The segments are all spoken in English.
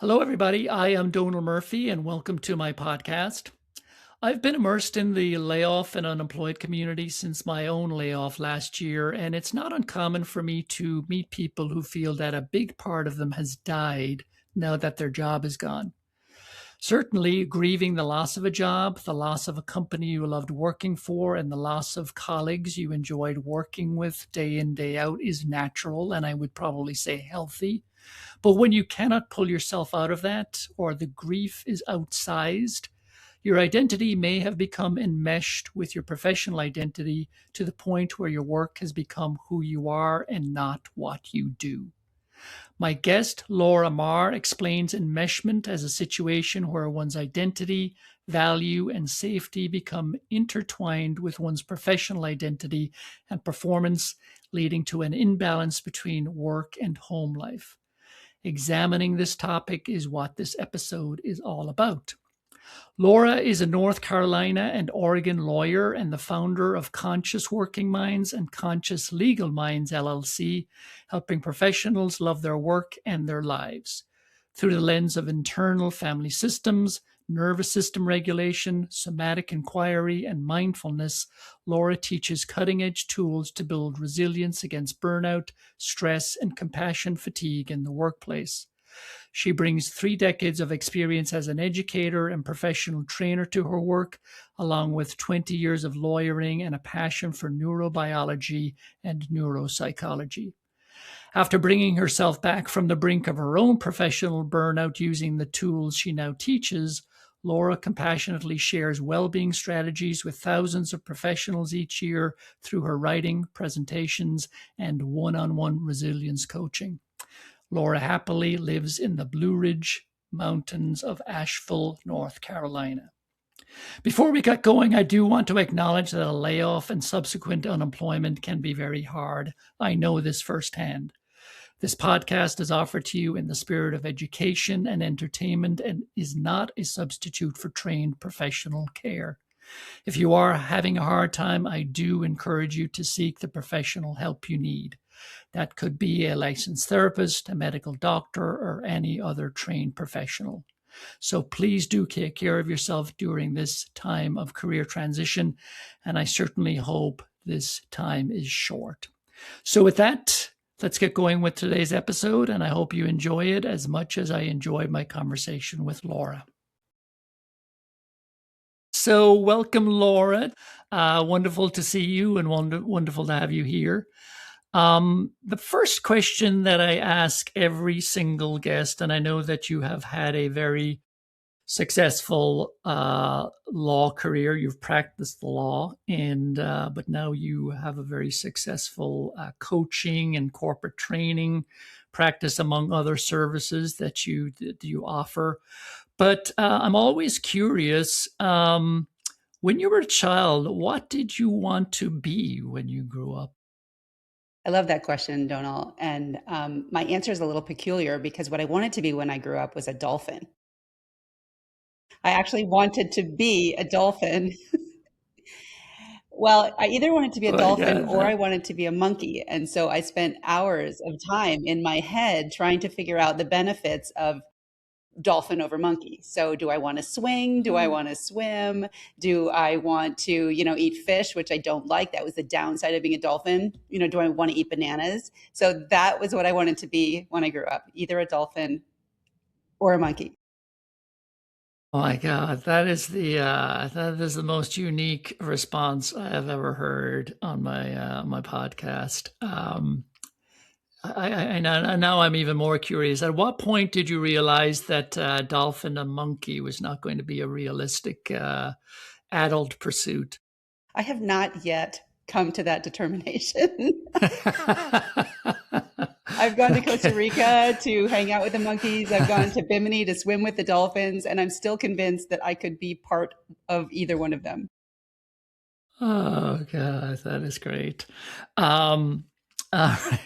Hello, everybody. I am Donal Murphy, and welcome to my podcast. I've been immersed in the layoff and unemployed community since my own layoff last year, and it's not uncommon for me to meet people who feel that a big part of them has died now that their job is gone. Certainly, grieving the loss of a job, the loss of a company you loved working for, and the loss of colleagues you enjoyed working with day in, day out is natural, and I would probably say healthy. But when you cannot pull yourself out of that, or the grief is outsized, your identity may have become enmeshed with your professional identity to the point where your work has become who you are and not what you do. My guest, Laura Mahr, explains enmeshment as a situation where one's identity, value, and safety become intertwined with one's professional identity and performance, leading to an imbalance between work and home life. Examining this topic is what this episode is all about. Laura is a North Carolina and Oregon lawyer and the founder of Conscious Working Minds and Conscious Legal Minds, LLC, helping professionals love their work and their lives. Through the lens of internal family systems, nervous system regulation, somatic inquiry, and mindfulness, Laura teaches cutting-edge tools to build resilience against burnout, stress, and compassion fatigue in the workplace. She brings 3 decades of experience as an educator and professional trainer to her work, along with 20 years of lawyering and a passion for neurobiology and neuropsychology. After bringing herself back from the brink of her own professional burnout using the tools she now teaches, Laura compassionately shares well-being strategies with thousands of professionals each year through her writing, presentations, and one-on-one resilience coaching. Laura happily lives in the Blue Ridge Mountains of Asheville, North Carolina. Before we get going, I do want to acknowledge that a layoff and subsequent unemployment can be very hard. I know this firsthand. This podcast is offered to you in the spirit of education and entertainment and is not a substitute for trained professional care. If you are having a hard time, I do encourage you to seek the professional help you need. That could be a licensed therapist, a medical doctor, or any other trained professional. So please do take care of yourself during this time of career transition, and I certainly hope this time is short. So with that, let's get going with today's episode, and I hope you enjoy it as much as I enjoyed my conversation with Laura. So welcome, Laura. Wonderful to see you and wonderful to have you here. The first question that I ask every single guest, and I know that you have had a very successful law career. You've practiced the law, but now you have a very successful coaching and corporate training practice, among other services that you offer. But I'm always curious. When you were a child, what did you want to be when you grew up? I love that question, Donal. And my answer is a little peculiar because what I wanted to be when I grew up was a dolphin. I actually wanted to be a dolphin. Well, I either wanted to be a Oh, dolphin or yeah. I wanted to be a monkey. And so I spent hours of time in my head trying to figure out the benefits of dolphin over monkey. So do I want to swing? Do I want to swim? Do I want to, eat fish, which I don't like? That was the downside of being a dolphin. Do I want to eat bananas? So that was what I wanted to be when I grew up, either a dolphin or a monkey. Oh my God, that is the most unique response I have ever heard on my podcast. Now I'm even more curious. At what point did you realize that dolphin and monkey was not going to be a realistic adult pursuit? I have not yet come to that determination. I've gone to Costa Okay. Rica to hang out with the monkeys. I've gone to Bimini to swim with the dolphins, and I'm still convinced that I could be part of either one of them. Oh God, that is great. Um, all right.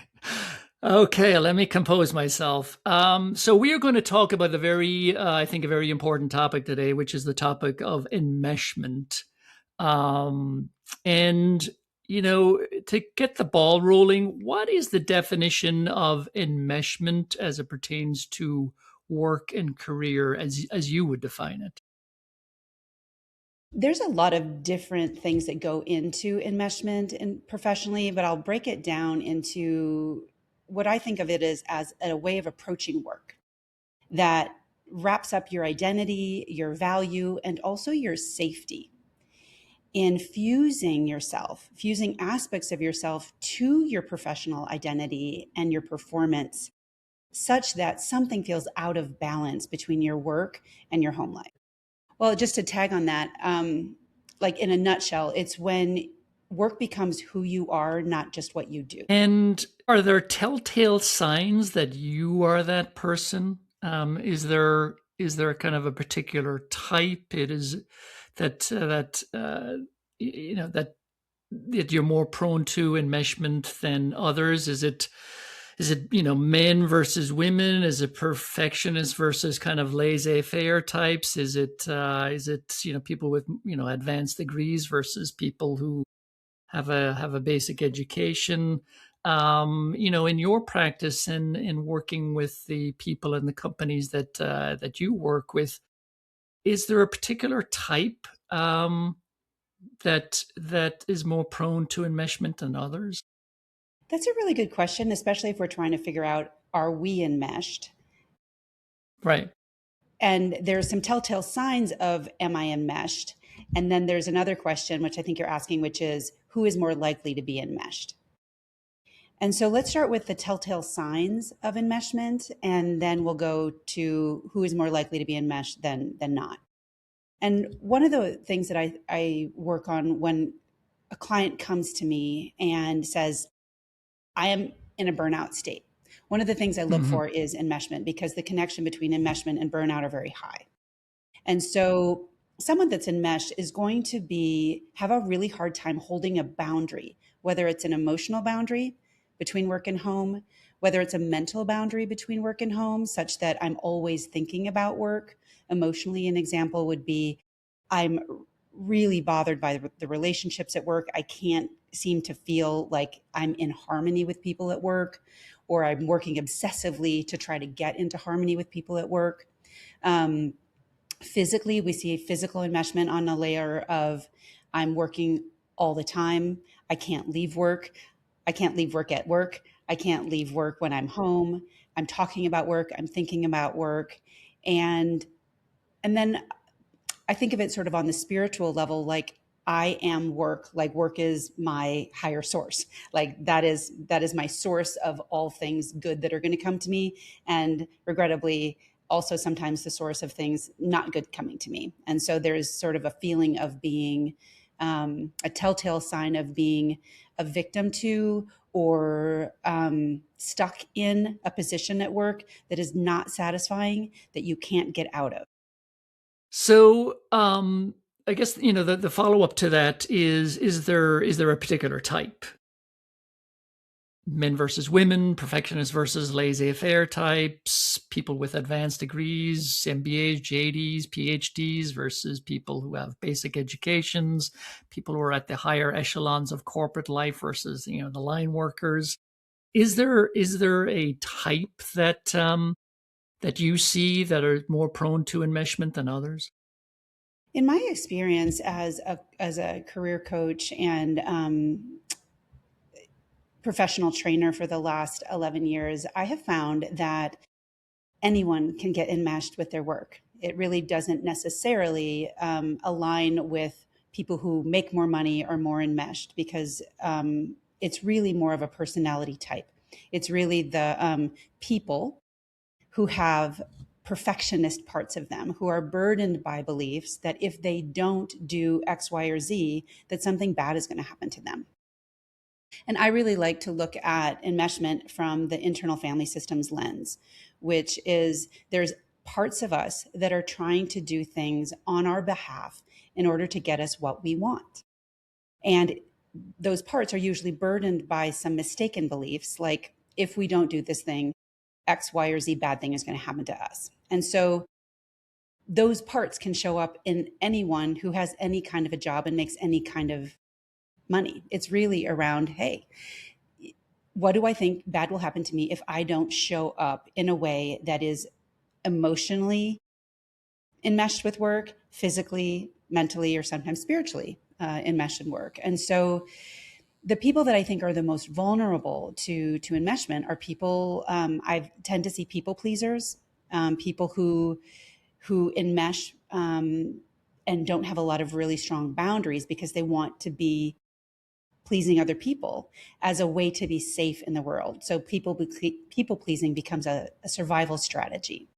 Okay, let me compose myself. So we are going to talk about I think, a very important topic today, which is the topic of enmeshment. Um, and to get the ball rolling, what is the definition of enmeshment as it pertains to work and career as you would define it? There's a lot of different things that go into enmeshment and professionally, but I'll break it down into what I think of it as a way of approaching work that wraps up your identity, your value, and also your safety in fusing aspects of yourself to your professional identity and your performance such that something feels out of balance between your work and your home life. Well, just to tag on that, like in a nutshell, it's when work becomes who you are, not just what you do. And are there telltale signs that you are that person? Is there kind of a particular type it is that you know that you're more prone to enmeshment than others? Is it men versus women? Is it perfectionist versus kind of laissez-faire types? Is it people with advanced degrees versus people who have a basic education? In your practice and in working with the people and the companies that you work with, is there a particular type that is more prone to enmeshment than others? That's a really good question, especially if we're trying to figure out, are we enmeshed? Right. And there's some telltale signs of, am I enmeshed? And then there's another question, which I think you're asking, which is, who is more likely to be enmeshed? And so let's start with the telltale signs of enmeshment, and then we'll go to who is more likely to be enmeshed than not. And one of the things that I work on when a client comes to me and says, I am in a burnout state, one of the things I look Hmm. for is enmeshment, because the connection between enmeshment and burnout are very high. And so someone that's enmeshed is going to have a really hard time holding a boundary, whether it's an emotional boundary between work and home, whether it's a mental boundary between work and home, such that I'm always thinking about work. Emotionally, an example would be, I'm really bothered by the relationships at work. I can't seem to feel like I'm in harmony with people at work, or I'm working obsessively to try to get into harmony with people at work. Um, Physically, we see physical enmeshment on a layer of, I'm working all the time. I can't leave work. I can't leave work at work. I can't leave work when I'm home. I'm talking about work. I'm thinking about work. And and then I think of it sort of on the spiritual level, like I am work, like work is my higher source. Like that is my source of all things good that are going to come to me. And regrettably, also sometimes the source of things not good coming to me. And so there's sort of a feeling of being a telltale sign of being a victim to, or stuck in a position at work that is not satisfying, that you can't get out of. So, I guess the follow up to that is there a particular type? Men versus women, perfectionists versus laissez-faire types, people with advanced degrees, MBAs, JDs, PhDs versus people who have basic educations, people who are at the higher echelons of corporate life versus the line workers. Is there a type that you see that are more prone to enmeshment than others? In my experience as a career coach and professional trainer for the last 11 years, I have found that anyone can get enmeshed with their work. It really doesn't necessarily align with people who make more money or more enmeshed, because it's really more of a personality type. It's really the people who have perfectionist parts of them, who are burdened by beliefs that if they don't do X, Y, or Z, that something bad is going to happen to them. And I really like to look at enmeshment from the internal family systems lens, which is, there's parts of us that are trying to do things on our behalf in order to get us what we want. And those parts are usually burdened by some mistaken beliefs, like if we don't do this thing, X, Y, or Z bad thing is going to happen to us. And so those parts can show up in anyone who has any kind of a job and makes any kind of money. It's really around, hey, what do I think bad will happen to me if I don't show up in a way that is emotionally enmeshed with work, physically, mentally, or sometimes spiritually enmeshed in work. And so the people that I think are the most vulnerable to enmeshment are people, I tend to see people pleasers, people who enmesh and don't have a lot of really strong boundaries because they want to be pleasing other people as a way to be safe in the world. So people pleasing becomes a survival strategy.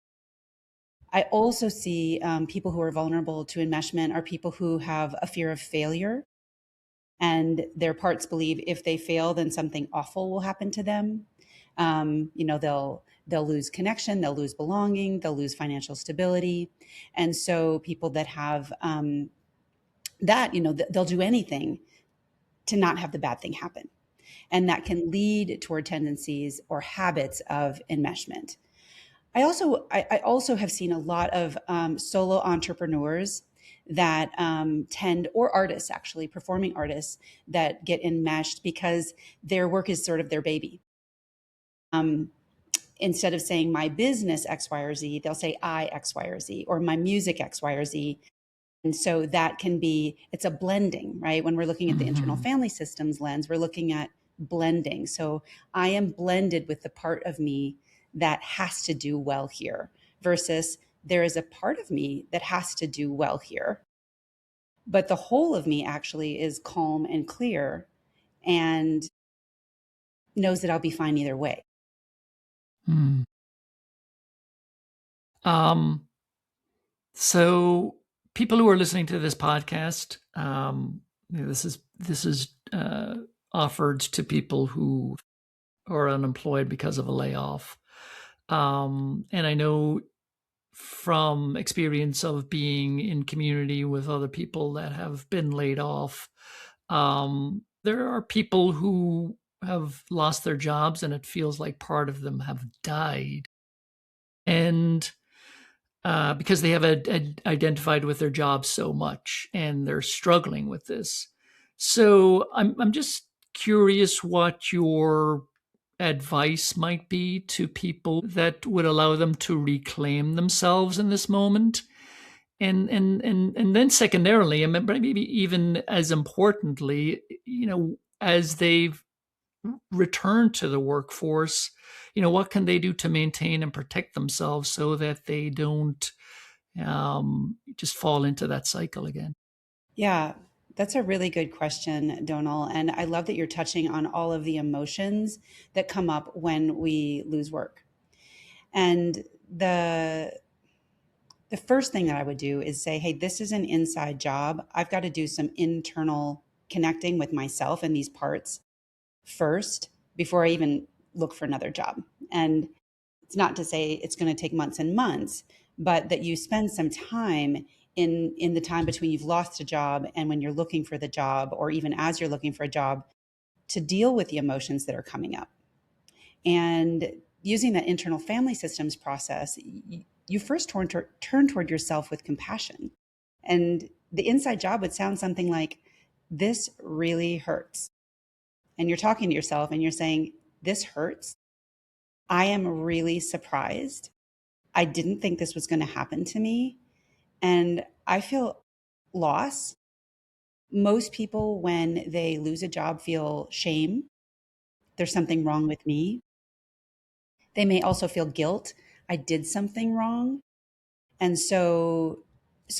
I also see people who are vulnerable to enmeshment are people who have a fear of failure, and their parts believe if they fail, then something awful will happen to them. They'll lose connection, they'll lose belonging, they'll lose financial stability, and so people that have that, they'll do anything to not have the bad thing happen, and that can lead toward tendencies or habits of enmeshment. I also have seen a lot of solo entrepreneurs that tend, or artists actually, performing artists that get enmeshed because their work is sort of their baby. Instead of saying my business X, Y, or Z, they'll say I X, Y, or Z, or my music X, Y, or Z. And so that can be, it's a blending, right? When we're looking at the internal Mm-hmm. family systems lens, we're looking at blending. So I am blended with the part of me that has to do well here versus there is a part of me that has to do well here. But the whole of me actually is calm and clear and knows that I'll be fine either way. Hmm. Um, so people who are listening to this podcast, this is offered to people who are unemployed because of a layoff. And I know from experience of being in community with other people that have been laid off, there are people who have lost their jobs and it feels like part of them have died. And because they have identified with their job so much and they're struggling with this. So I'm just curious what your advice might be to people that would allow them to reclaim themselves in this moment. And then secondarily, and maybe even as importantly, as they've returned to the workforce, what can they do to maintain and protect themselves so that they don't just fall into that cycle again? Yeah, that's a really good question, Donal. And I love that you're touching on all of the emotions that come up when we lose work. And the first thing that I would do is say, hey, this is an inside job. I've got to do some internal connecting with myself and these parts first before I even look for another job. And it's not to say it's going to take months and months, but that you spend some time in the time between you've lost a job and when you're looking for the job, or even as you're looking for a job, to deal with the emotions that are coming up. And using that internal family systems process, you first turn toward yourself with compassion. And the inside job would sound something like, this really hurts. And you're talking to yourself and you're saying, this hurts. I am really surprised. I didn't think this was going to happen to me. And I feel loss. Most people, when they lose a job, feel shame. There's something wrong with me. They may also feel guilt. I did something wrong. And so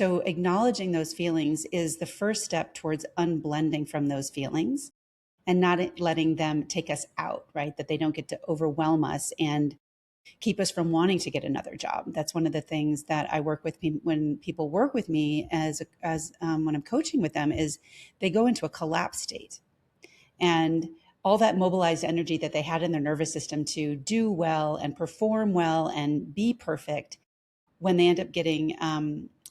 acknowledging those feelings is the first step towards unblending from those feelings and not letting them take us out, right? That they don't get to overwhelm us and keep us from wanting to get another job. That's one of the things that I work with when people work with me as when I'm coaching with them is they go into a collapse state, and all that mobilized energy that they had in their nervous system to do well and perform well and be perfect, when they end up getting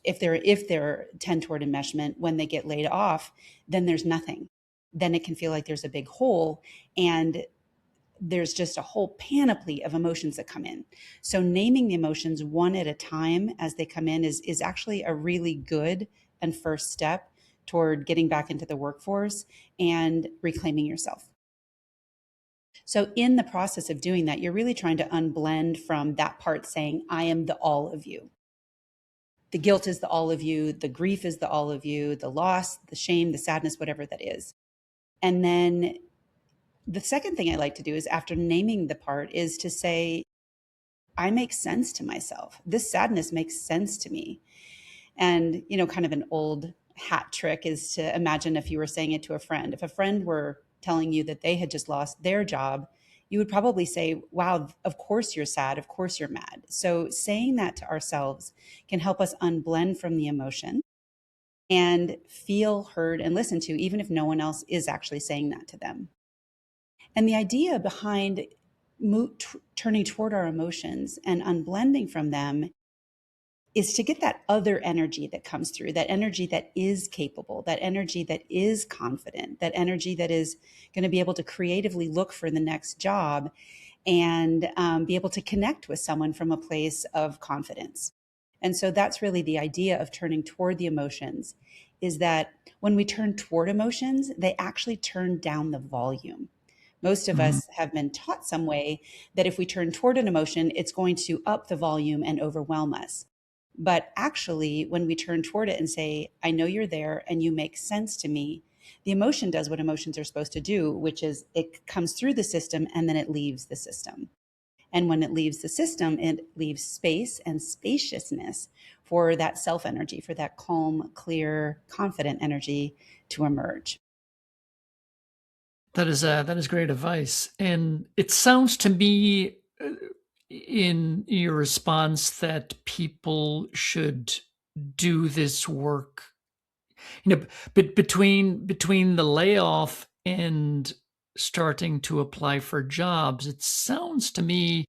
if they're tend toward enmeshment, when they get laid off, then there's nothing. Then it can feel like there's a big hole, and there's just a whole panoply of emotions that come in. So naming the emotions one at a time as they come in is actually a really good and first step toward getting back into the workforce and reclaiming yourself. So, in the process of doing that, you're really trying to unblend from that part saying, I am the all of you. The guilt is the all of you, the grief is the all of you, the loss, the shame, the sadness, whatever that is. And then the second thing I like to do is after naming the part is to say, I make sense to myself. This sadness makes sense to me. And, kind of an old hat trick is to imagine if you were saying it to a friend. If a friend were telling you that they had just lost their job, you would probably say, wow, of course you're sad. Of course you're mad. So saying that to ourselves can help us unblend from the emotion and feel heard and listened to, even if no one else is actually saying that to them. And the idea behind turning toward our emotions and unblending from them is to get that other energy that comes through, that energy that is capable, that energy that is confident, that energy that is going to be able to creatively look for the next job and be able to connect with someone from a place of confidence. And so that's really the idea of turning toward the emotions, is that when we turn toward emotions, they actually turn down the volume. Most of Mhm. us have been taught some way that if we turn toward an emotion, it's going to up the volume and overwhelm us. But actually, when we turn toward it and say, I know you're there and you make sense to me, the emotion does what emotions are supposed to do, which is it comes through the system and then it leaves the system. And when it leaves the system, it leaves space and spaciousness for that self energy, for that calm, clear, confident energy to emerge. That is great advice, and it sounds to me in your response that people should do this work. But between the layoff and starting to apply for jobs, it sounds to me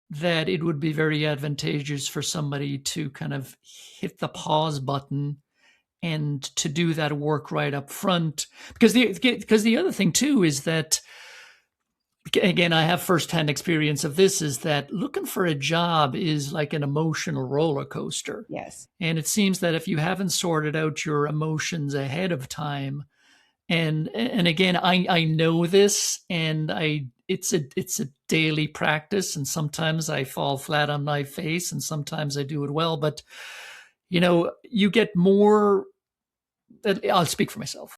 that it would be very advantageous for somebody to kind of hit the pause button and to do that work right up front. Because the other thing too is that, again, I have firsthand experience of this, is that looking for a job is like an emotional roller coaster. Yes. And it seems that if you haven't sorted out your emotions ahead of time, and again, I know this, and it's a daily practice, and sometimes I fall flat on my face, and sometimes I do it well. But you get more. I'll speak for myself.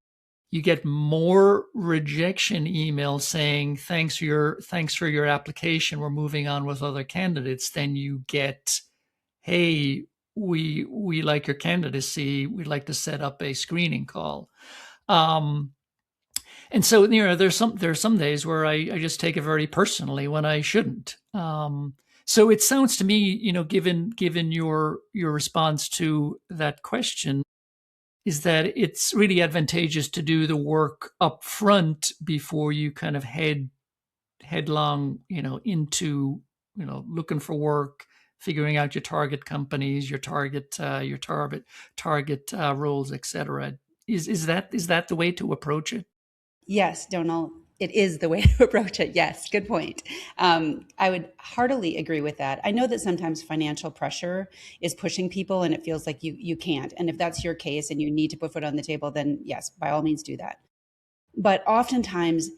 You get more rejection emails saying thanks for your application, we're moving on with other candidates, than you get, hey, we like your candidacy, we'd like to set up a screening call. And so there's some days where I just take it very personally when I shouldn't. So it sounds to me, given your response to that question, is that it's really advantageous to do the work up front before you kind of headlong, into, looking for work, figuring out your target companies, your target roles, etc. Is that the way to approach it? Yes, Donal, it is the way to approach it. Yes, good point. I would heartily agree with that. I know that sometimes financial pressure is pushing people and it feels like you can't. And if that's your case and you need to put foot on the table, then yes, by all means do that. But oftentimes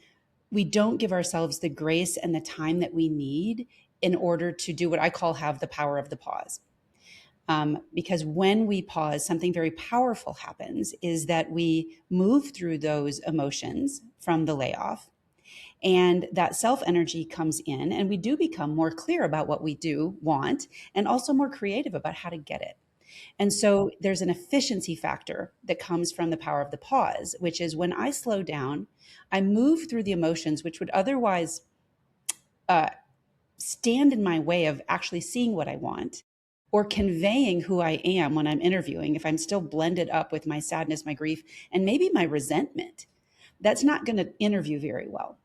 we don't give ourselves the grace and the time that we need in order to do what I call have the power of the pause. Because when we pause, something very powerful happens, is that we move through those emotions from the layoff, and that self energy comes in, and we do become more clear about what we do want and also more creative about how to get it. And so there's an efficiency factor that comes from the power of the pause, which is when I slow down, I move through the emotions, which would otherwise uh, stand in my way of actually seeing what I want or conveying who I am when I'm interviewing. If I'm still blended up with my sadness, my grief, and maybe my resentment, that's not going to interview very well.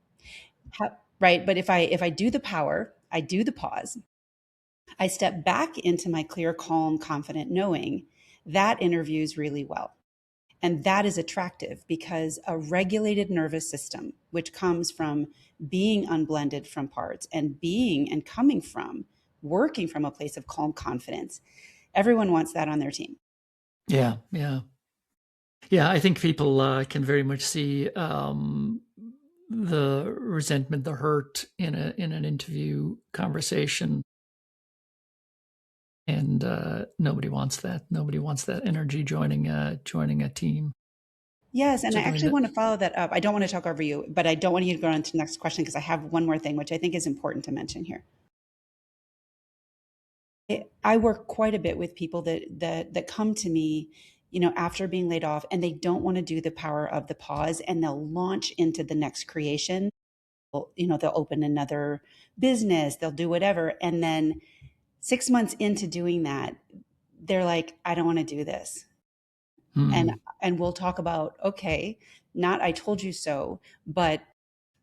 Right? But if I do the power, I do the pause, I step back into my clear, calm, confident knowing, that interviews really well. And that is attractive because a regulated nervous system, which comes from being unblended from parts and being and coming from working from a place of calm confidence, everyone wants that on their team. Yeah, yeah. Yeah, I think people can very much see, the resentment, the hurt in an interview conversation, and nobody wants that. Nobody wants that energy joining a team. Yes, and So I doing actually that. want to follow that up. I don't want to talk over you, but I don't want you to go on to the next question because I have one more thing, which I think is important to mention here. I work quite a bit with people that come to me, after being laid off, and they don't want to do the power of the pause, and they'll launch into the next creation. They'll open another business, they'll do whatever, and then 6 months into doing that, they're like, I don't want to do this. and Hmm. and we'll talk about, okay, not I told you so, but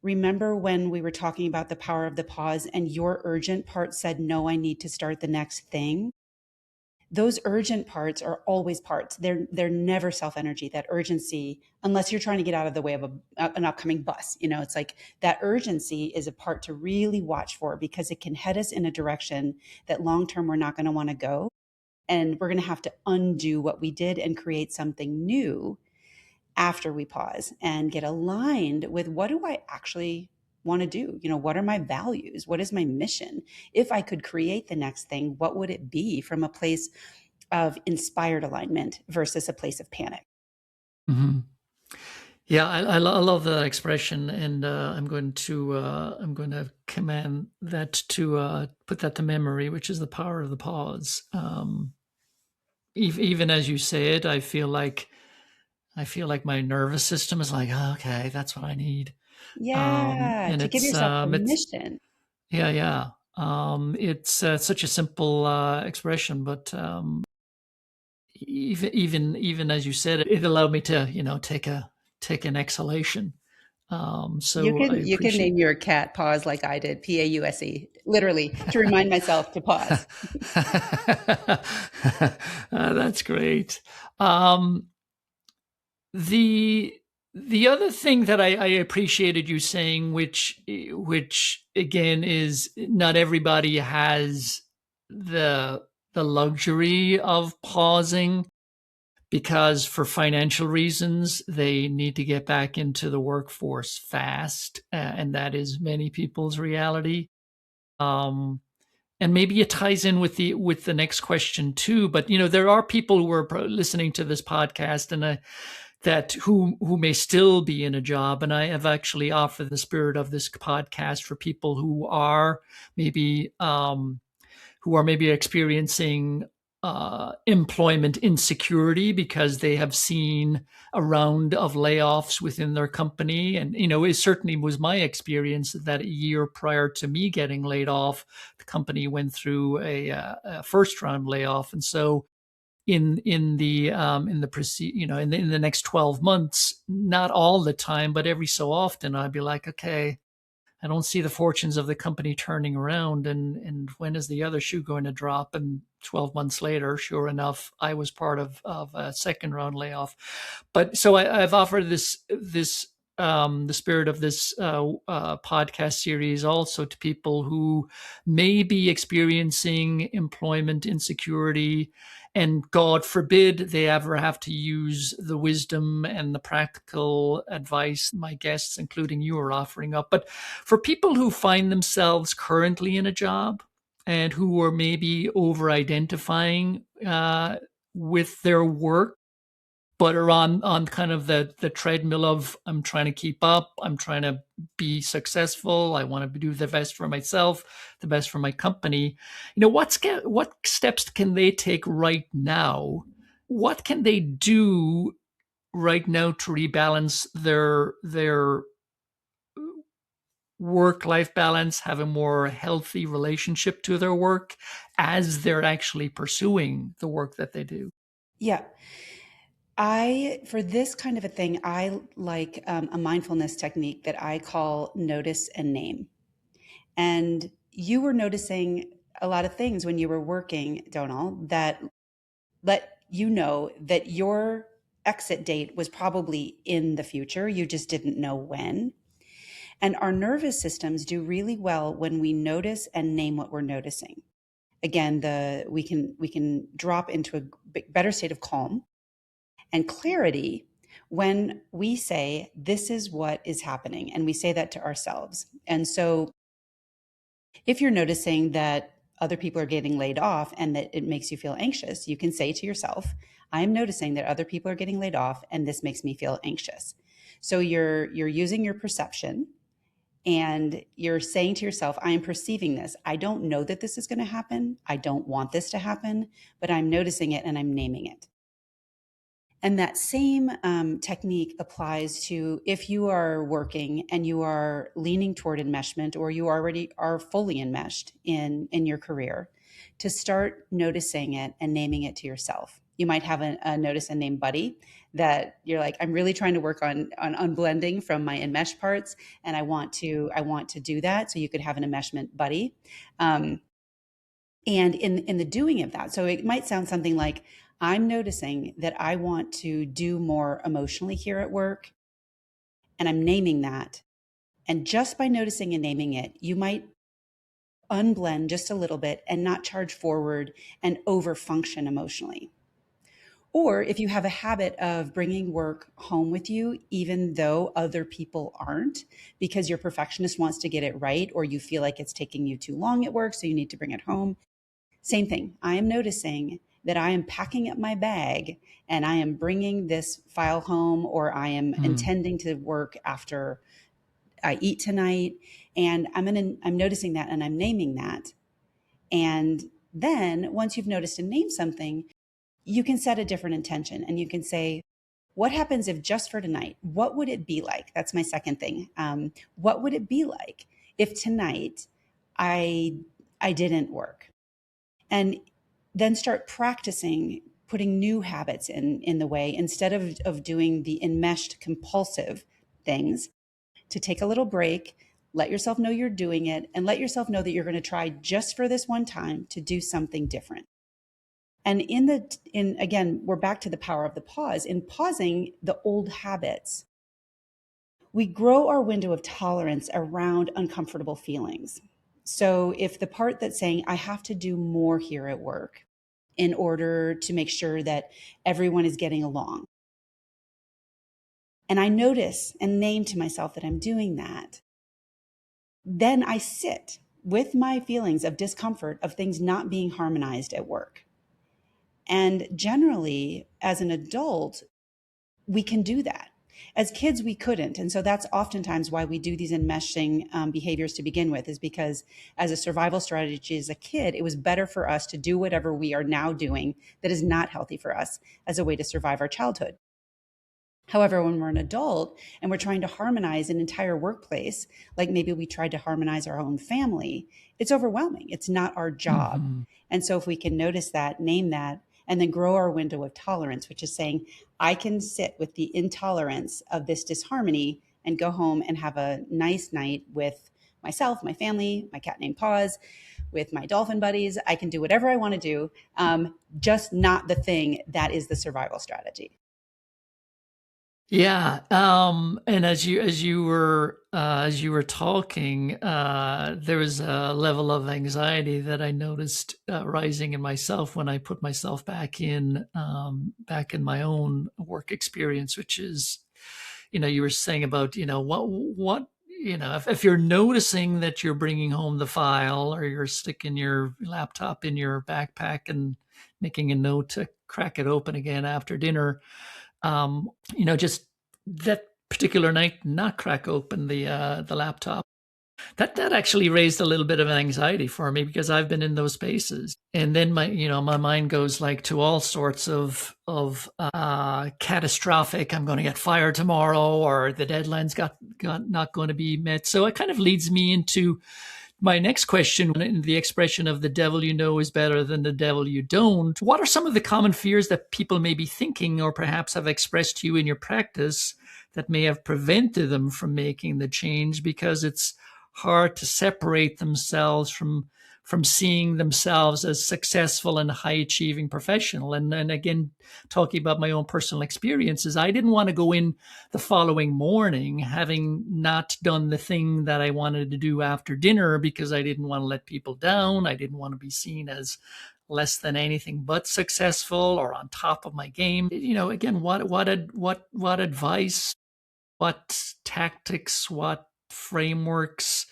remember when we were talking about the power of the pause and your urgent part said, no, I need to start the next thing. Those urgent parts are always parts. They're never self energy. That urgency, unless you're trying to get out of the way of an upcoming bus, it's like that urgency is a part to really watch for because it can head us in a direction that long term we're not going to want to go, and we're going to have to undo what we did and create something new after we pause and get aligned with, what do I actually want to do? What are my values? What is my mission? If I could create the next thing, what would it be from a place of inspired alignment versus a place of panic? Hmm. Yeah, I love that expression, and I'm going to command that to put that to memory, which is the power of the pause. Even as you say it, I feel like my nervous system is like, "Oh, okay, that's what I need." Yeah, And to give yourself permission. yeah, yeah. It's such a simple expression, but even as you said it, it allowed me to take an exhalation. You So I can you can appreciate. name your cat Pause like I did, Pause, literally to remind myself to pause. That's great. Um, the the other thing that I appreciated you saying, which again is not everybody has the the luxury of pausing because for financial reasons they need to get back into the workforce fast, and that is many people's reality. Um, and maybe it ties in with the next question too. But there are people who are listening to this podcast, and that who may still be in a job. And I have actually offered the spirit of this podcast for people maybe who are maybe experiencing employment insecurity because they have seen a round of layoffs within their company. And, it certainly was my experience that a year prior to me getting laid off, the company went through a first round layoff. And so in the next 12 months, not all the time, but every so often, I'd be like, okay, I don't see the fortunes of the company turning around, and when is the other shoe going to drop? And 12 months later, sure enough, I was part of a second round layoff. But so I've offered the spirit of this podcast series also to people who may be experiencing employment insecurity, and God forbid they ever have to use the wisdom and the practical advice my guests, including you, are offering up. But for people who find themselves currently in a job and who are maybe over identifying with their work, but are on kind of the treadmill of, I'm trying to keep up, I'm trying to be successful, I want to do the best for myself, the best for my company. What steps can they take right now? What can they do right now to rebalance their work life balance, have a more healthy relationship to their work as they're actually pursuing the work that they do? Yeah. For this kind of a thing, I like a mindfulness technique that I call notice and name. And you were noticing a lot of things when you were working, Donal, that let you know that your exit date was probably in the future. You just didn't know when. And our nervous systems do really well when we notice and name what we're noticing. Again, we can drop into a better state of calm and clarity when we say, this is what is happening, and we say that to ourselves. And so if you're noticing that other people are getting laid off and that it makes you feel anxious, you can say to yourself, I'm noticing that other people are getting laid off and this makes me feel anxious. So you're using your perception and you're saying to yourself, I am perceiving this. I don't know that this is going to happen. I don't want this to happen, but I'm noticing it and I'm naming it. And that same technique applies to if you are working and you are leaning toward enmeshment, or you already are fully enmeshed in your career, to start noticing it and naming it to yourself. You might have a notice and name buddy that you're like, I'm really trying to work on unblending from my enmesh parts, and I want to do that. So you could have an enmeshment buddy. And in the doing of that, so it might sound something like, I'm noticing that I want to do more emotionally here at work, and I'm naming that. And just by noticing and naming it, you might unblend just a little bit and not charge forward and overfunction emotionally. Or if you have a habit of bringing work home with you, even though other people aren't, because your perfectionist wants to get it right, or you feel like it's taking you too long at work, so you need to bring it home. Same thing. I am noticing that I am packing up my bag and I am bringing this file home, or I am intending to work after I eat tonight. And I'm noticing that and I'm naming that. And then once you've noticed and named something, you can set a different intention and you can say, what happens if just for tonight, what would it be like? That's my second thing. What would it be like if tonight I didn't work? And then start practicing putting new habits in the way, instead of doing the enmeshed compulsive things, to take a little break, let yourself know you're doing it, and let yourself know that you're going to try just for this one time to do something different. And again, we're back to the power of the pause. In pausing the old habits, we grow our window of tolerance around uncomfortable feelings. So if the part that's saying, I have to do more here at work in order to make sure that everyone is getting along, and I notice and name to myself that I'm doing that, then I sit with my feelings of discomfort of things not being harmonized at work. And generally, as an adult, we can do that. As kids, we couldn't. And so that's oftentimes why we do these enmeshing behaviors to begin with, is because as a survival strategy as a kid, it was better for us to do whatever we are now doing that is not healthy for us as a way to survive our childhood. However, when we're an adult and we're trying to harmonize an entire workplace, like maybe we tried to harmonize our own family, it's overwhelming. It's not our job. Mm-hmm. And so if we can notice that, name that, and then grow our window of tolerance, which is saying, I can sit with the intolerance of this disharmony and go home and have a nice night with myself, my family, my cat named Paws, with my dolphin buddies. I can do whatever I want to do, just not the thing that is the survival strategy. Yeah, and as you were talking, there was a level of anxiety that I noticed rising in myself when I put myself back in my own work experience, which is, you were saying about, what if you're noticing that you're bringing home the file, or you're sticking your laptop in your backpack and making a note to crack it open again after dinner. Just that particular night, not crack open the laptop. That actually raised a little bit of anxiety for me, because I've been in those spaces, and then my mind goes like to all sorts of catastrophic. I'm going to get fired tomorrow, or the deadline's got not going to be met. So it kind of leads me into my next question, in the expression of the devil you know is better than the devil you don't. What are some of the common fears that people may be thinking, or perhaps have expressed to you in your practice, that may have prevented them from making the change? Because it's hard to separate themselves from seeing themselves as successful and high-achieving professional. And again, talking about my own personal experiences, I didn't want to go in the following morning having not done the thing that I wanted to do after dinner, because I didn't want to let people down. I didn't want to be seen as less than anything but successful or on top of my game. Again, what advice, what tactics, what frameworks,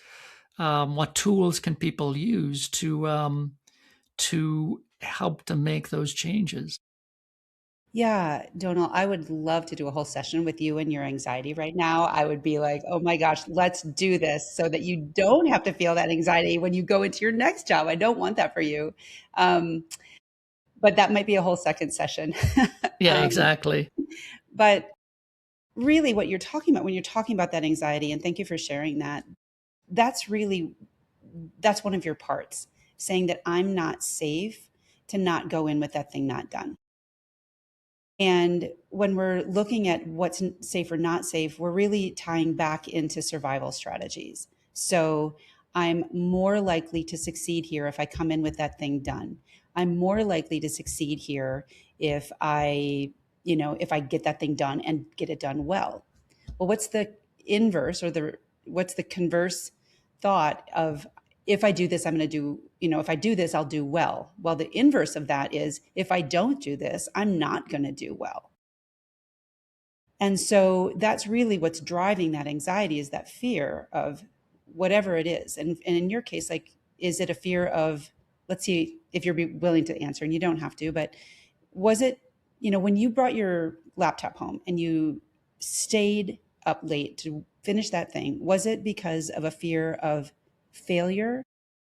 what tools can people use to help to make those changes? Yeah, Donal, I would love to do a whole session with you and your anxiety right now. I would be like, oh my gosh, let's do this so that you don't have to feel that anxiety when you go into your next job. I don't want that for you. Um, but that might be a whole second session. Yeah, um, exactly. but really, what you're talking about when you're talking about that anxiety, and thank you for sharing that, that's really that's one of your parts, saying that I'm not safe to not go in with that thing not done. And when we're looking at what's safe or not safe, we're really tying back into survival strategies. So I'm more likely to succeed here if I come in with that thing done. I'm more likely to succeed here if if I get that thing done and get it done well. Well, what's the inverse or what's the converse thought of if I do this, I'm going to do, if I do this, I'll do well. Well, the inverse of that is if I don't do this, I'm not going to do well. And so that's really what's driving that anxiety is that fear of whatever it is. And in your case, like, is it a fear of, let's see if you're willing to answer, and you don't have to, but was it, when you brought your laptop home and you stayed up late to finish that thing, was it because of a fear of failure?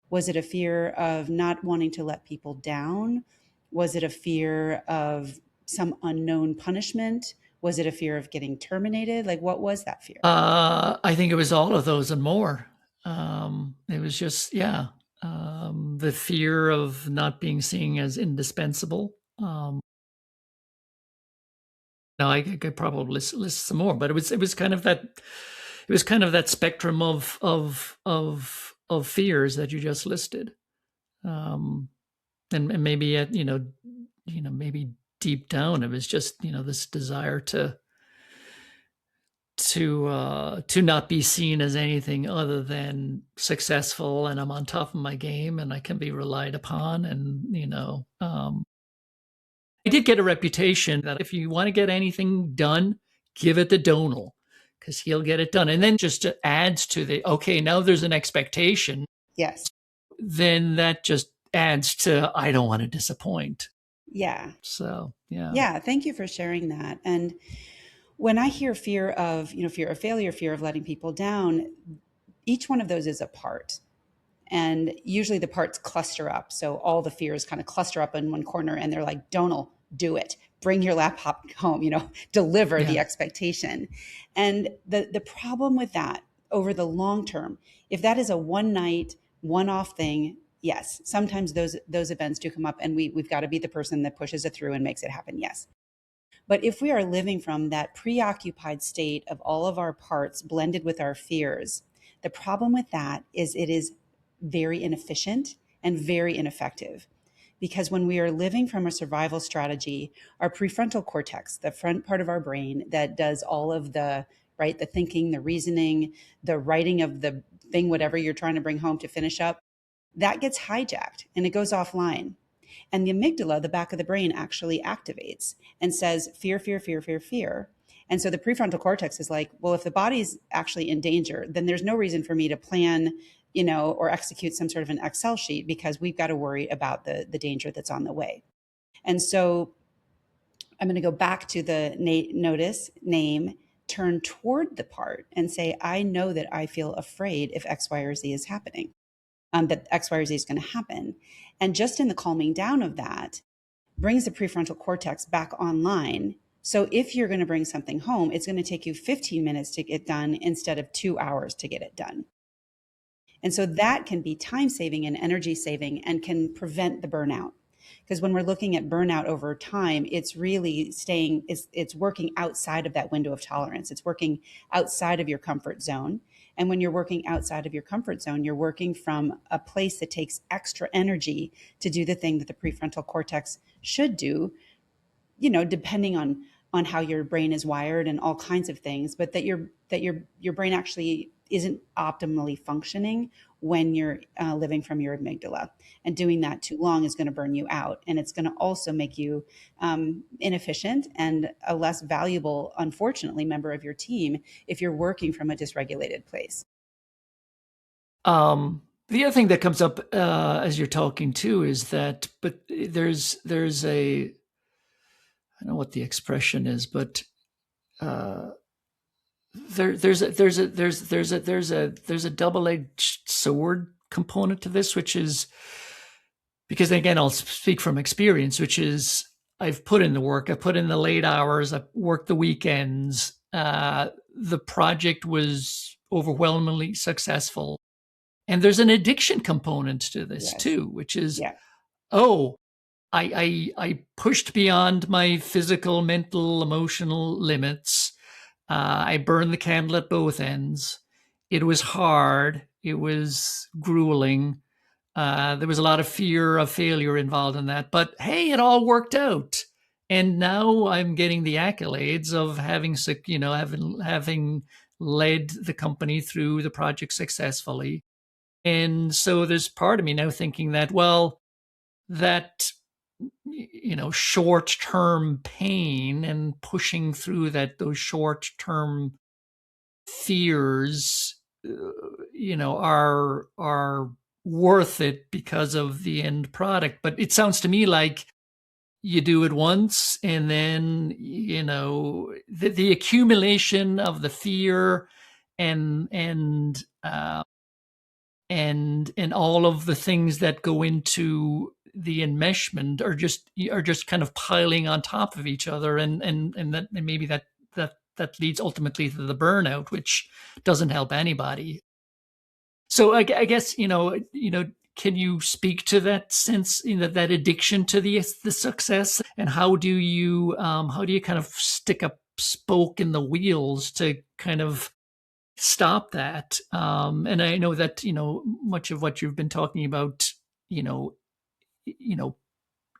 Was it a fear of not wanting to let people down? Was it a fear of some unknown punishment? Was it a fear of getting terminated? Like, what was that fear? I think it was all of those and more. It was just, yeah, the fear of not being seen as indispensable. Now I could probably list some more, but it was kind of that spectrum of fears that you just listed, and maybe maybe deep down it was just this desire to not be seen as anything other than successful, and I'm on top of my game and I can be relied upon, and I did get a reputation that if you want to get anything done, give it to Donal because he'll get it done. And then just adds to the, okay, now there's an expectation. Yes. Then that just adds to, I don't want to disappoint. Yeah. So, yeah. Yeah. Thank you for sharing that. And when I hear fear of, fear of failure, fear of letting people down, each one of those is a part. And usually the parts cluster up. So all the fears kind of cluster up in one corner and they're like, Donal, do it. Bring your laptop home, deliver the expectation. And the problem with that over the long term, if that is a one night, one off thing, yes, sometimes those events do come up and we've got to be the person that pushes it through and makes it happen. Yes. But if we are living from that preoccupied state of all of our parts blended with our fears, the problem with that is it is very inefficient and very ineffective. Because when we are living from a survival strategy, our prefrontal cortex, the front part of our brain that does all of the thinking, the reasoning, the writing of the thing, whatever you're trying to bring home to finish up, that gets hijacked and it goes offline. And the amygdala, the back of the brain, actually activates and says, fear, fear, fear, fear, fear. And so the prefrontal cortex is like, well, if the body's actually in danger, then there's no reason for me to plan, or execute some sort of an Excel sheet because we've got to worry about the danger that's on the way. And so I'm going to go back to the notice, name, turn toward the part and say, I know that I feel afraid if X, Y, or Z is happening, that X, Y, or Z is going to happen. And just in the calming down of that brings the prefrontal cortex back online. So if you're going to bring something home, it's going to take you 15 minutes to get done instead of 2 hours to get it done. And so that can be time saving and energy saving and can prevent the burnout. Because when we're looking at burnout over time, it's really it's working outside of that window of tolerance. It's working outside of your comfort zone. And when you're working outside of your comfort zone, you're working from a place that takes extra energy to do the thing that the prefrontal cortex should do, depending on how your brain is wired and all kinds of things, but that your brain actually isn't optimally functioning when you're living from your amygdala. And doing that too long is going to burn you out. And it's going to also make you inefficient and a less valuable, unfortunately, member of your team if you're working from a dysregulated place. The other thing that comes up as you're talking too is that, but there's a, I don't know what the expression is, but there's a double-edged sword component to this, which is, because again, I'll speak from experience, which is I've put in the work, I've put in the late hours, I've worked the weekends. The project was overwhelmingly successful. And there's an addiction component to this too, which is, oh, I pushed beyond my physical, mental, emotional limits. I burned the candle at both ends. It was hard. It was grueling. There was a lot of fear of failure involved in that. But hey, it all worked out. And now I'm getting the accolades of having led the company through the project successfully. And so there's part of me now thinking that, well, that, short-term pain and pushing through those short-term fears, are worth it because of the end product. But it sounds to me like you do it once, and then, the accumulation of the fear and all of the things that go into the enmeshment are just kind of piling on top of each other, and maybe that leads ultimately to the burnout, which doesn't help anybody. So I guess can you speak to that sense, that addiction to the success, and how do you kind of stick a spoke in the wheels to kind of stop that? And I know that much of what you've been talking about,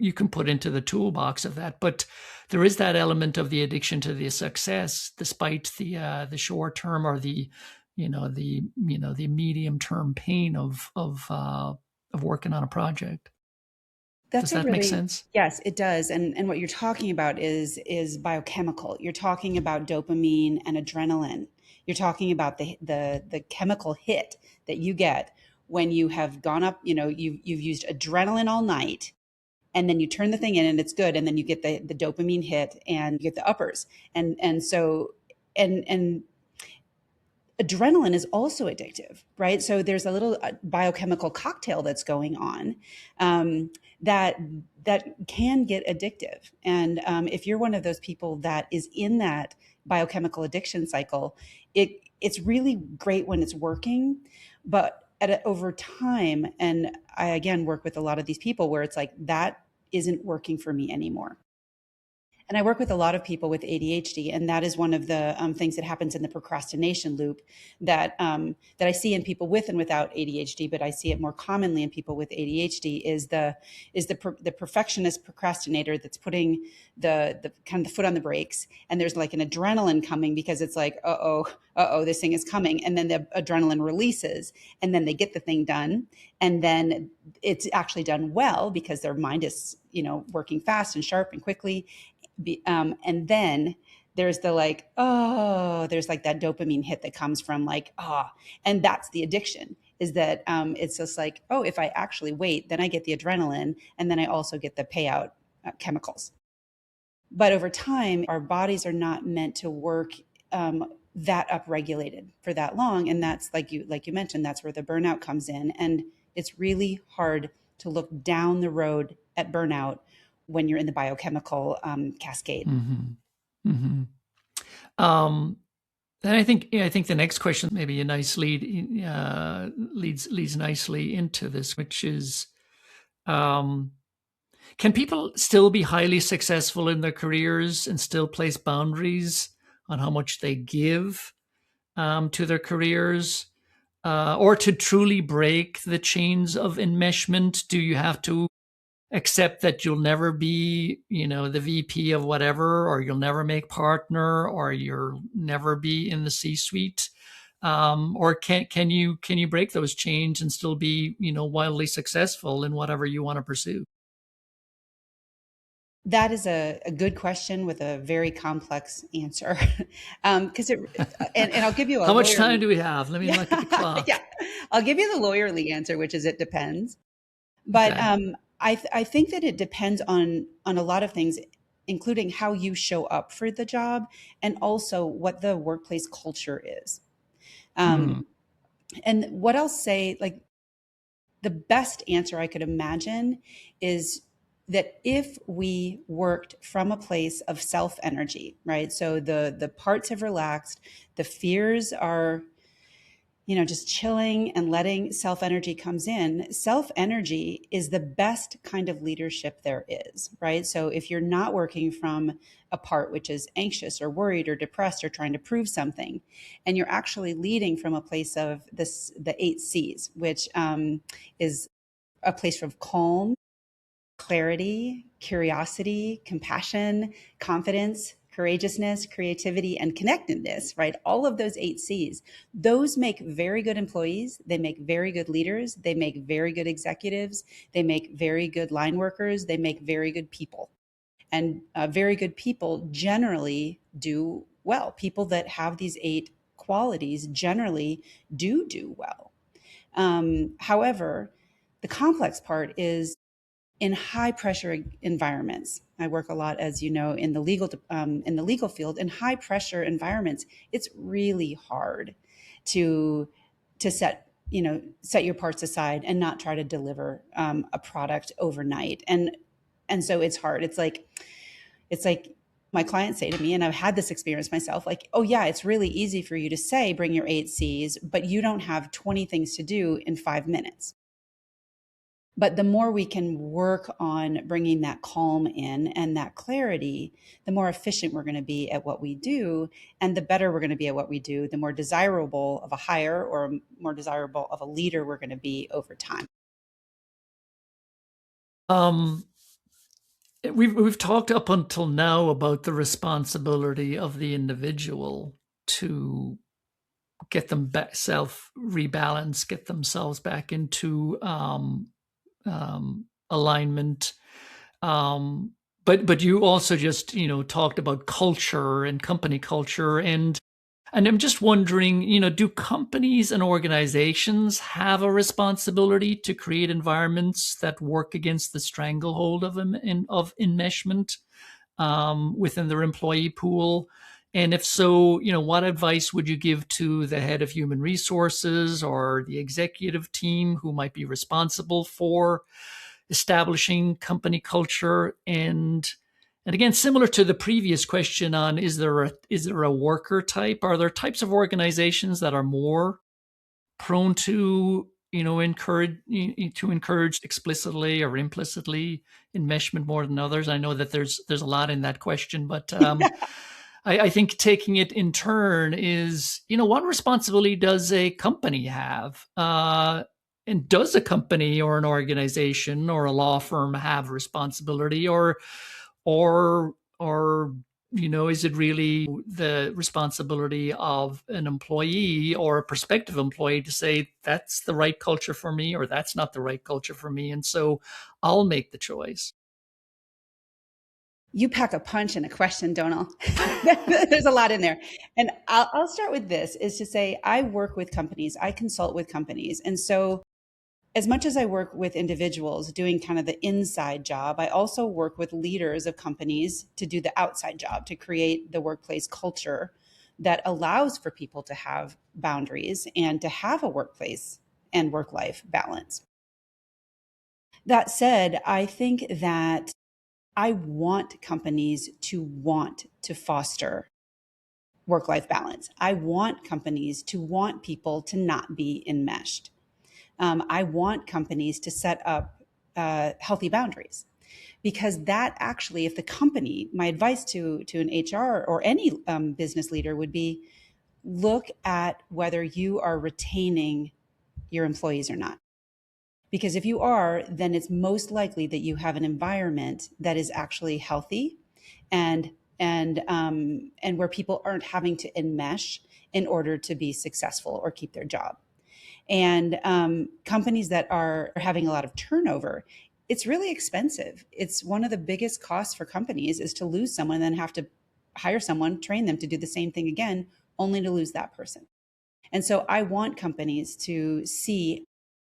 you can put into the toolbox of that, but there is that element of the addiction to the success, despite the short term or the medium term pain of working on a project. Does that make sense? Yes, it does. And what you're talking about is biochemical. You're talking about dopamine and adrenaline. You're talking about the chemical hit that you get when you have gone up, you've used adrenaline all night, and then you turn the thing in and it's good, and then you get the dopamine hit and you get the uppers. And so and adrenaline is also addictive, right? So there's a little biochemical cocktail that's going on that can get addictive. And if you're one of those people that is in that biochemical addiction cycle, it's really great when it's working, but over time, and I again work with a lot of these people where it's like, that isn't working for me anymore. And I work with a lot of people with ADHD, and that is one of the things that happens in the procrastination loop that I see in people with and without ADHD, but I see it more commonly in people with ADHD. Is the perfectionist procrastinator that's putting the kind of the foot on the brakes, and there's like an adrenaline coming because it's like, this thing is coming, and then the adrenaline releases, and then they get the thing done, and then it's actually done well because their mind is working fast and sharp and quickly. And then there's there's like that dopamine hit that comes from and that's the addiction, is that it's just like, oh, if I actually wait, then I get the adrenaline, and then I also get the payout chemicals. But over time, our bodies are not meant to work that upregulated for that long, and that's like you mentioned, that's where the burnout comes in, and it's really hard to look down the road at burnout when you're in the biochemical cascade. Mm-hmm. Mm-hmm. And I think the next question maybe a nice leads nicely into this, which is, can people still be highly successful in their careers and still place boundaries on how much they give to their careers, or to truly break the chains of enmeshment? Do you have to accept that you'll never be, the VP of whatever, or you'll never make partner, or you'll never be in the C-suite? Or can you break those chains and still be wildly successful in whatever you want to pursue? That is a good question with a very complex answer. Because and I'll give you a How much time lawyerly, do we have? Let me yeah, look at the yeah, clock. I'll give you the lawyerly answer, which is it depends. But Okay. I think that it depends on a lot of things, including how you show up for the job and also what the workplace culture is. Hmm. Um, and what I'll say, like the best answer I could imagine is that if we worked from a place of self energy, right? So the parts have relaxed, the fears are, just chilling and letting self energy comes in. Self energy is the best kind of leadership there is, right? So if you're not working from a part which is anxious or worried or depressed or trying to prove something, and you're actually leading from a place of the 8 C's, which is a place of calm, clarity, curiosity, compassion, confidence, courageousness, creativity, and connectedness, right? All of those 8 C's, those make very good employees. They make very good leaders. They make very good executives. They make very good line workers. They make very good people. And very good people generally do well. People that have these 8 qualities generally do well. However, the complex part is in high pressure environments. I work a lot, as you know, in the legal field. In high pressure environments, it's really hard to set your parts aside and not try to deliver a product overnight. And so it's hard. It's like my clients say to me, and I've had this experience myself, like, oh yeah, it's really easy for you to say bring your 8 C's, but you don't have 20 things to do in 5 minutes. But the more we can work on bringing that calm in and that clarity, the more efficient we're going to be at what we do. And the better we're going to be at what we do, the more desirable of a hire or more desirable of a leader we're going to be over time. Um, we've talked up until now about the responsibility of the individual to get them back, self rebalance, get themselves back into alignment. Um, but you also just talked about culture and company culture, and I'm just wondering, do companies and organizations have a responsibility to create environments that work against the stranglehold of enmeshment within their employee pool? And if so, what advice would you give to the head of human resources or the executive team who might be responsible for establishing company culture? And again, similar to the previous question on is there a worker type? Are there types of organizations that are more prone to encourage explicitly or implicitly enmeshment more than others? I know that there's a lot in that question, but I think taking it in turn is, what responsibility does a company have? And does a company or an organization or a law firm have responsibility, or is it really the responsibility of an employee or a prospective employee to say that's the right culture for me or that's not the right culture for me, and so I'll make the choice? You pack a punch in a question, Donal. There's a lot in there. And I'll start with this is to say, I work with companies, I consult with companies. And so as much as I work with individuals doing kind of the inside job, I also work with leaders of companies to do the outside job, to create the workplace culture that allows for people to have boundaries and to have a workplace and work life balance. That said, I think that I want companies to want to foster work life balance. I want companies to want people to not be enmeshed. I want companies to set up healthy boundaries, because that actually, if the company, my advice to an HR or any business leader would be, look at whether you are retaining your employees or not. Because if you are, then it's most likely that you have an environment that is actually healthy and and where people aren't having to enmesh in order to be successful or keep their job. And companies that are having a lot of turnover, it's really expensive. It's one of the biggest costs for companies is to lose someone and then have to hire someone, train them to do the same thing again, only to lose that person. And so I want companies to see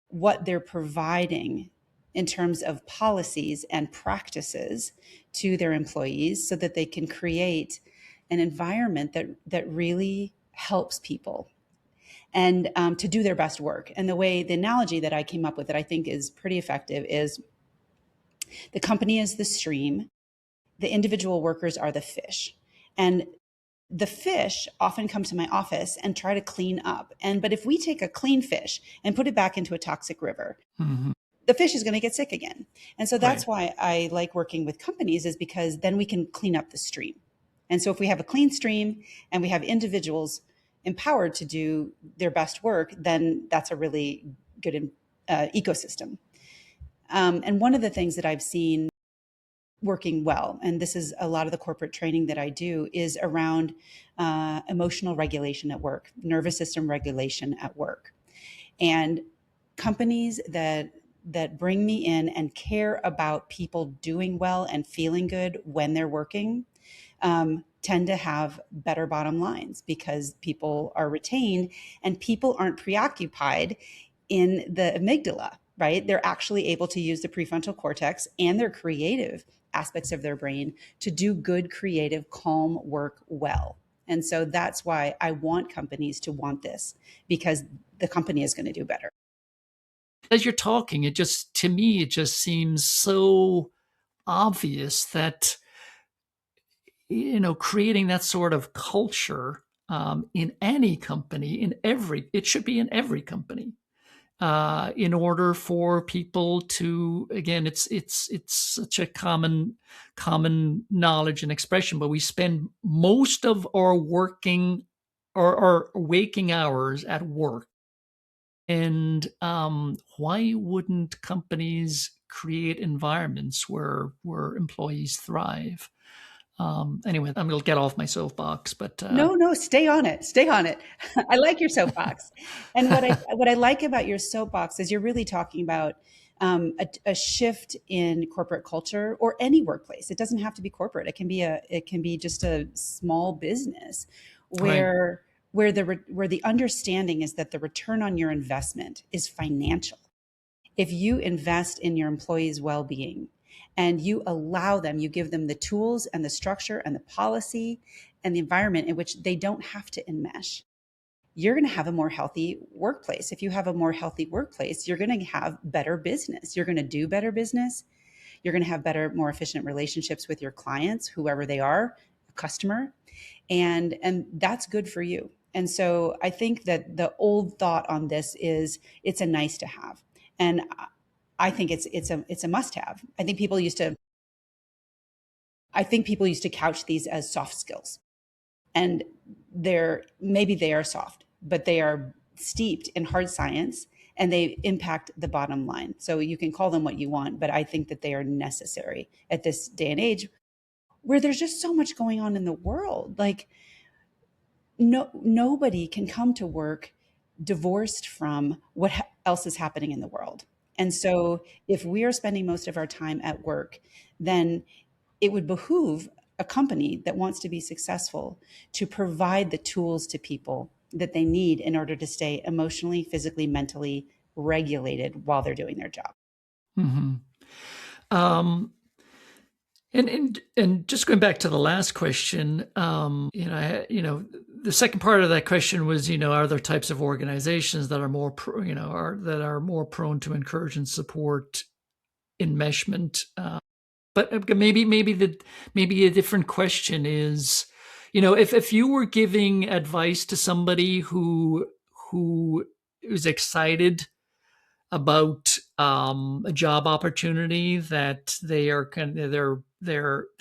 what they're providing in terms of policies and practices to their employees so that they can create an environment that really helps people and to do their best work. And the analogy that I came up with that I think is pretty effective is the company is the stream, the individual workers are the fish. And the fish often come to my office and try to clean up. But if we take a clean fish and put it back into a toxic river, Mm-hmm. the fish is going to get sick again. And so that's Right. why I like working with companies, is because then we can clean up the stream. And so if we have a clean stream and we have individuals empowered to do their best work, then that's a really good ecosystem. And one of the things that I've seen working well, and this is a lot of the corporate training that I do, is around emotional regulation at work, nervous system regulation at work. And companies that bring me in and care about people doing well and feeling good when they're working tend to have better bottom lines because people are retained and people aren't preoccupied in the amygdala, right? They're actually able to use the prefrontal cortex and their creative aspects of their brain to do good, creative, calm work well. And so that's why I want companies to want this, because the company is going to do better. As you're talking, to me, it just seems so obvious that, creating that sort of culture in any company, it should be in every company, in order for people to, again, it's such a common knowledge and expression, but we spend most of our working or our waking hours at work. And why wouldn't companies create environments where employees thrive? Anyway, I'm going to get off my soapbox, but No, stay on it. Stay on it. I like your soapbox. And what I like about your soapbox is you're really talking about a shift in corporate culture or any workplace. It doesn't have to be corporate. It can be just a small business right. where where the understanding is that the return on your investment is financial. If you invest in your employees' well-being and you allow them, you give them the tools and the structure and the policy and the environment in which they don't have to enmesh, you're going to have a more healthy workplace. If you have a more healthy workplace, you're going to have better business. You're going to do better business. You're going to have better, more efficient relationships with your clients, whoever they are, a customer, and that's good for you. And so I think that the old thought on this is it's a nice to have. And I think it's a must have. I think people used to couch these as soft skills. And they are soft, but they are steeped in hard science and they impact the bottom line. So you can call them what you want, but I think that they are necessary at this day and age where there's just so much going on in the world. Like nobody can come to work divorced from what else is happening in the world. And so if we are spending most of our time at work, then it would behoove a company that wants to be successful to provide the tools to people that they need in order to stay emotionally, physically, mentally regulated while they're doing their job. Mm-hmm. Um, and just going back to the last question, the second part of that question was, are there types of organizations that are more, that are more prone to encourage and support enmeshment? But maybe a different question is, if you were giving advice to somebody who is excited about a job opportunity that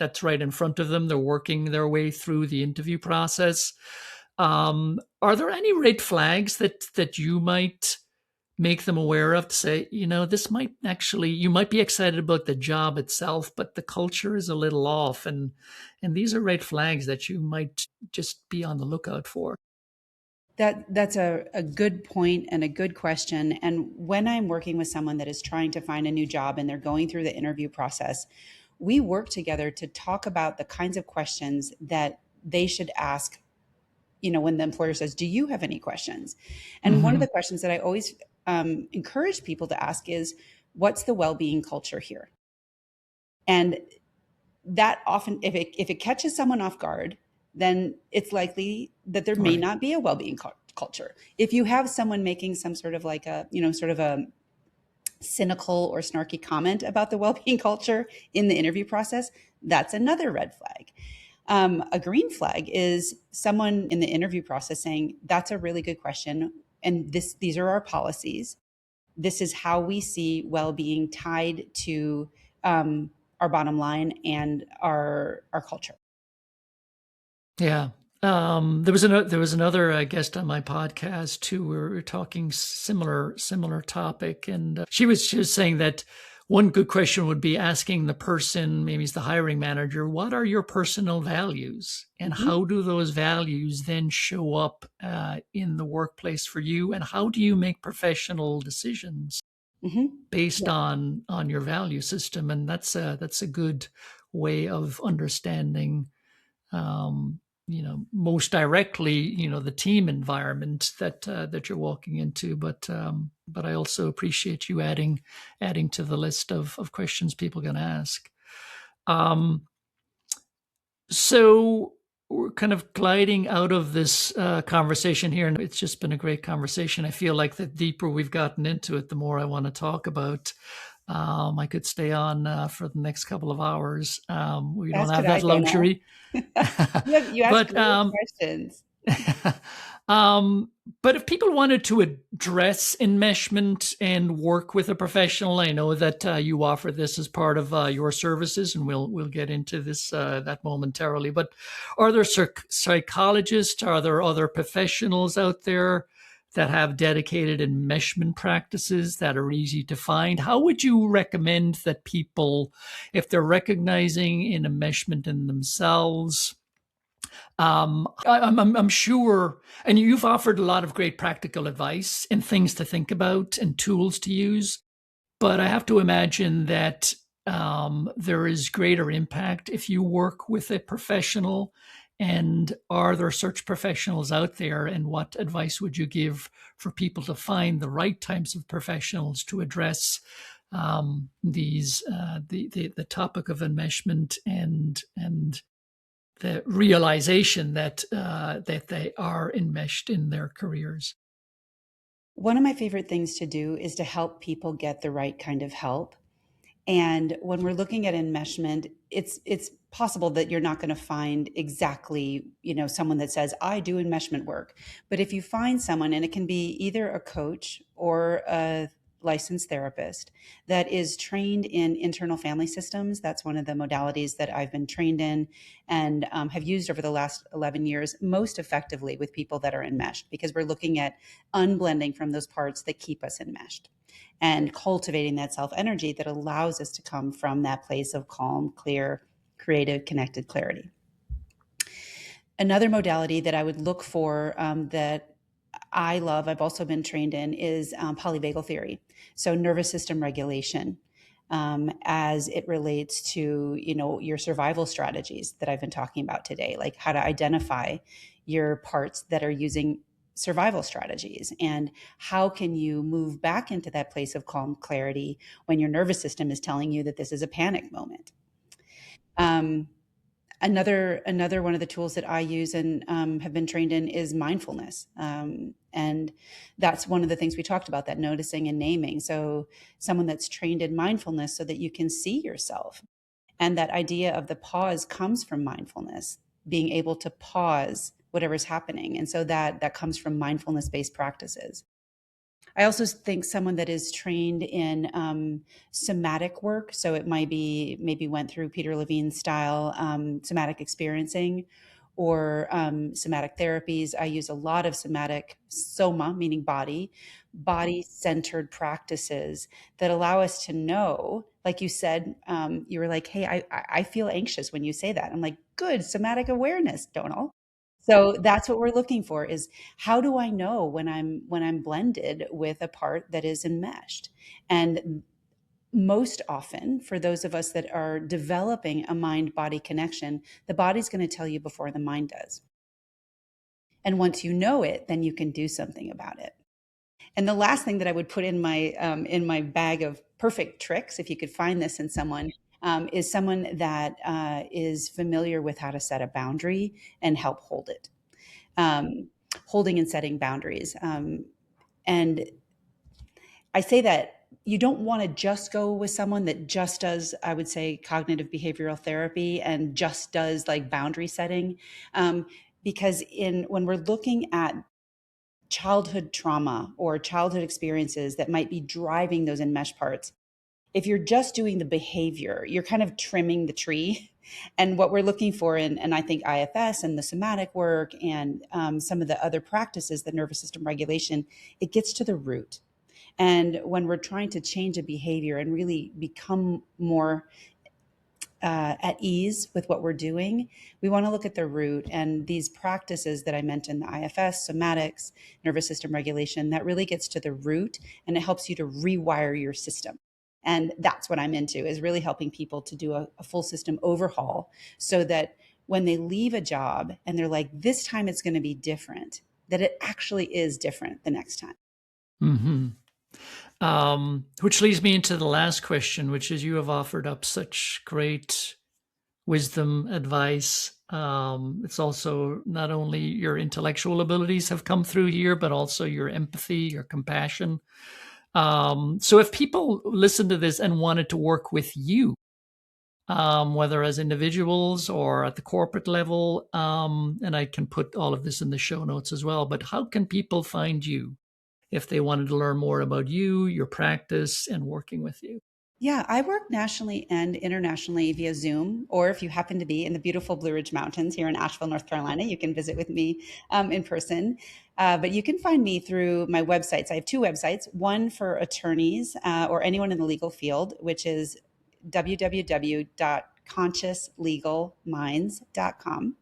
that's right in front of them, they're working their way through the interview process. Are there any red flags that you might make them aware of, to say, this might actually, you might be excited about the job itself, but the culture is a little off. And these are red flags that you might just be on the lookout for. That's a good point and a good question. And when I'm working with someone that is trying to find a new job and they're going through the interview process, we work together to talk about the kinds of questions that they should ask, when the employer says, do you have any questions? And one of Mm-hmm. the questions that I always encourage people to ask is, what's the well-being culture here? And that often, if it catches someone off guard, then it's likely that there may Right. not be a well-being culture. If you have someone making some sort of like a, sort of a cynical or snarky comment about the well-being culture in the interview process, that's another red flag. A green flag is someone in the interview process saying, that's a really good question. And these are our policies. This is how we see well-being tied to our bottom line and our culture. Yeah. There was another guest on my podcast too. We were talking similar topic, and she was saying that one good question would be asking the person, maybe it's the hiring manager, what are your personal values, and Mm-hmm. how do those values then show up in the workplace for you, and how do you make professional decisions Mm-hmm. based Yeah. on your value system? And that's a good way of understanding, um, most directly, the team environment that you're walking into. But I also appreciate you adding to the list of questions people can ask. Um, so we're kind of gliding out of this conversation here, and it's just been a great conversation. I feel like the deeper we've gotten into it, the more I want to talk about. I could stay on for the next couple of hours. We don't As have could I, that Dana. luxury. You asked but great questions. um, but if people wanted to address enmeshment and work with a professional, I know that you offer this as part of your services, and we'll get into this that momentarily. But are there psychologists? Are there other professionals out there that have dedicated enmeshment practices that are easy to find? How would you recommend that people, if they're recognizing an enmeshment in themselves? I'm sure, and you've offered a lot of great practical advice and things to think about and tools to use. But I have to imagine that there is greater impact if you work with a professional. And are there such professionals out there? And what advice would you give for people to find the right types of professionals to address the topic of enmeshment and the realization that that they are enmeshed in their careers? One of my favorite things to do is to help people get the right kind of help. And when we're looking at enmeshment, it's possible that you're not going to find exactly, someone that says, I do enmeshment work. But if you find someone, and it can be either a coach or a licensed therapist that is trained in internal family systems, that's one of the modalities that I've been trained in and have used over the last 11 years most effectively with people that are enmeshed, because we're looking at unblending from those parts that keep us enmeshed and cultivating that self energy that allows us to come from that place of calm, clear, creative, connected clarity. Another modality that I would look for that I love, I've also been trained in, is polyvagal theory. So nervous system regulation, as it relates to, your survival strategies that I've been talking about today, like how to identify your parts that are using survival strategies, and how can you move back into that place of calm clarity when your nervous system is telling you that this is a panic moment. Um, another one of the tools that I use and have been trained in is mindfulness, and that's one of the things we talked about, that noticing and naming. So someone that's trained in mindfulness so that you can see yourself, and that idea of the pause comes from mindfulness, being able to pause whatever's happening, and so that comes from mindfulness based practices. I also think someone that is trained in somatic work, so it might be maybe went through Peter Levine's style somatic experiencing, or somatic therapies. I use a lot of somatic soma, meaning body-centered practices that allow us to know, like you said, you were like, hey, I feel anxious when you say that. I'm like, good, somatic awareness, Donal. So that's what we're looking for, is how do I know when I'm blended with a part that is enmeshed? And most often, for those of us that are developing a mind body connection, the body's going to tell you before the mind does. And once you know it, then you can do something about it. And the last thing that I would put in my bag of perfect tricks, if you could find this in someone, is someone that is familiar with how to set a boundary and help hold it. Holding and setting boundaries. And I say that you don't want to just go with someone that just does, I would say, cognitive behavioral therapy and just does like boundary setting. Because when we're looking at childhood trauma or childhood experiences that might be driving those enmeshed parts, if you're just doing the behavior, you're kind of trimming the tree. And what we're looking for and I think IFS and the somatic work and some of the other practices, the nervous system regulation, it gets to the root. And when we're trying to change a behavior and really become more at ease with what we're doing, we want to look at the root. And these practices that I mentioned, the IFS, somatics, nervous system regulation, that really gets to the root and it helps you to rewire your system. And that's what I'm into, is really helping people to do a full system overhaul so that when they leave a job and they're like, this time it's going to be different, that it actually is different the next time. Mm-hmm. Which leads me into the last question, which is, you have offered up such great wisdom, advice. It's also not only your intellectual abilities have come through here, but also your empathy, your compassion. So if people listen to this and wanted to work with you, whether as individuals or at the corporate level, and I can put all of this in the show notes as well, but how can people find you if they wanted to learn more about you, your practice, and working with you? Yeah, I work nationally and internationally via Zoom, or if you happen to be in the beautiful Blue Ridge Mountains here in Asheville, North Carolina, you can visit with me in person. But you can find me through my websites. I have two websites, one for attorneys or anyone in the legal field, which is www.consciouslegalminds.com.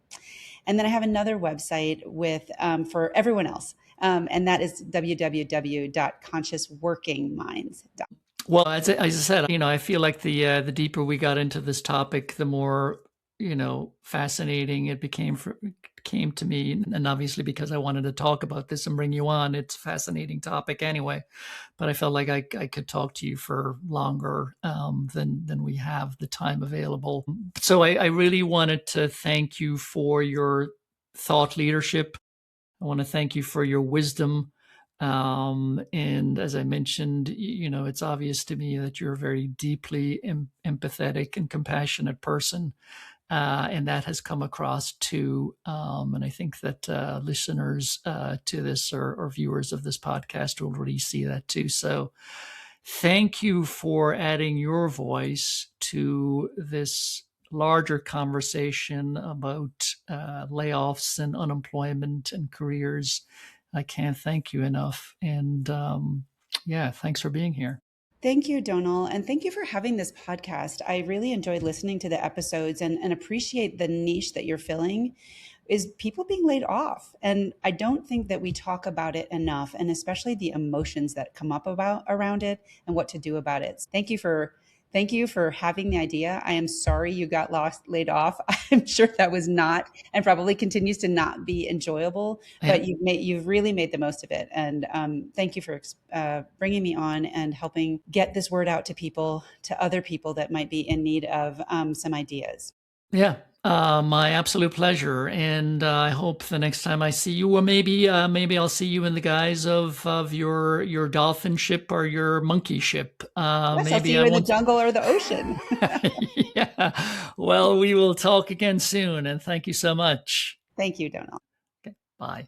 And then I have another website with for everyone else, and that is www.consciousworkingminds.com. Well, as I said, I feel like the deeper we got into this topic, the more fascinating it came to me, and obviously because I wanted to talk about this and bring you on, it's a fascinating topic anyway. But I felt like I could talk to you for longer than we have the time available. So I really wanted to thank you for your thought leadership. I want to thank you for your wisdom. And as I mentioned, it's obvious to me that you're a very deeply empathetic and compassionate person. And that has come across too. And I think that listeners to this or viewers of this podcast will really see that too. So thank you for adding your voice to this larger conversation about layoffs and unemployment and careers. I can't thank you enough. And thanks for being here. Thank you, Donal. And thank you for having this podcast. I really enjoyed listening to the episodes and appreciate the niche that you're filling, is people being laid off. And I don't think that we talk about it enough, and especially the emotions that come up around it and what to do about it. Thank you for having the idea. I am sorry you got laid off. I'm sure that was not, and probably continues to not be enjoyable, but you've really made the most of it. And thank you for bringing me on and helping get this word out to other people that might be in need of some ideas. Yeah. My absolute pleasure. And I hope the next time I see you, or maybe I'll see you in the guise of your dolphin ship or your monkey ship. Yes, I'll see you in the jungle or the ocean. Yeah. Well, we will talk again soon. And thank you so much. Thank you, Donal. Okay. Bye.